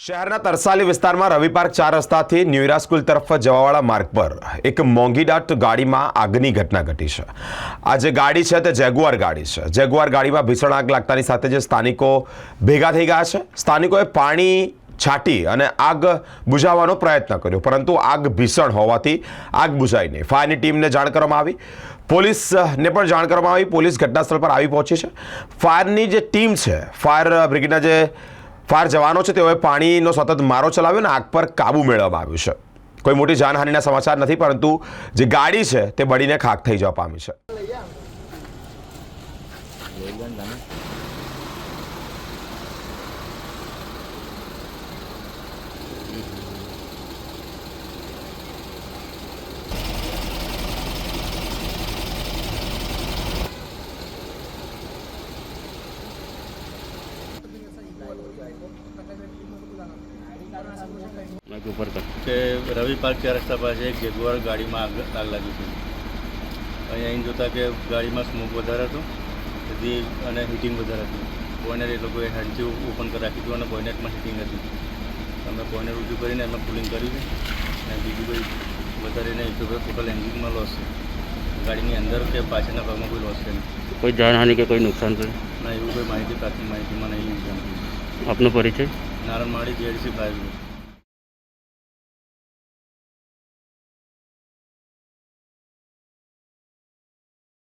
શહેરના તરસાલી વિસ્તારમાં રવિ park 4 રસ્તાથી ન્યુરા school તરફ જવાવાળા માર્ગ પર એક મોંઘીદાટ ગાડીમાં આગની ઘટના ઘટી છે। આ જે ગાડી છે તે જેગુઆર ગાડી છે। જેગુઆર ગાડીમાં ભીષણ આગ લાગતાની સાથે જે સ્થાનિકો ભેગા થઈ ગયા છે। સ્થાનિકોએ પાણી છાંટી અને આગ બુઝાવવાનો પ્રયત્ન કર્યો, પરંતુ આગ ભીષણ હોવાથી આગ બુઝાઈ નહીં। ફાયરની ટીમને જાણ કરવામાં આવી, પોલીસને પણ જાણ કરવામાં આવી। પોલીસ ઘટનાસ્થળ પર આવી પહોંચી છે। ફાયરની જે ટીમ છે, ફાયર બ્રિગેડના જે ફાયર જવાનો છે તેઓએ પાણીનો સતત મારો ચલાવ્યો અને આગ પર કાબુ મેળવવામાં આવ્યો છે। કોઈ મોટી જાનહાનિના સમાચાર નથી, પરંતુ જે ગાડી છે તે બળીને ખાખ થઈ જવા પામી છે। કે રવિ પાર્ક 4 રસ્તા પાસે એક જેગુઆર ગાડીમાં આગ લાગી હતી। અહીં જોતા કે ગાડીમાં સ્મોક વધારે હતો તેથી અને હીટિંગ વધારે હતી। બોયનેટ એ લોકોએ હેન્ડથી ઓપન કરી રાખી હતું અને બોયનેટમાં હીટિંગ હતી। અમે બોયનેટ ઊંચું કરીને એમાં કુલિંગ કર્યું છે અને બીજું કોઈ વધારે નહીં। ટોટલ એન્જિનમાં લોસ છે, ગાડીની અંદર કે પાછળના ભાગમાં કોઈ લોસ છે નહીં। કોઈ જાનહાનિ કે કોઈ નુકસાન થયું ના, એવું કોઈ માહિતી પ્રાથમિક માહિતીમાં નહીં જાણ। આપનો પરિચય? નારાયણ માળી, JDC ફાયર બ્રિગેડ।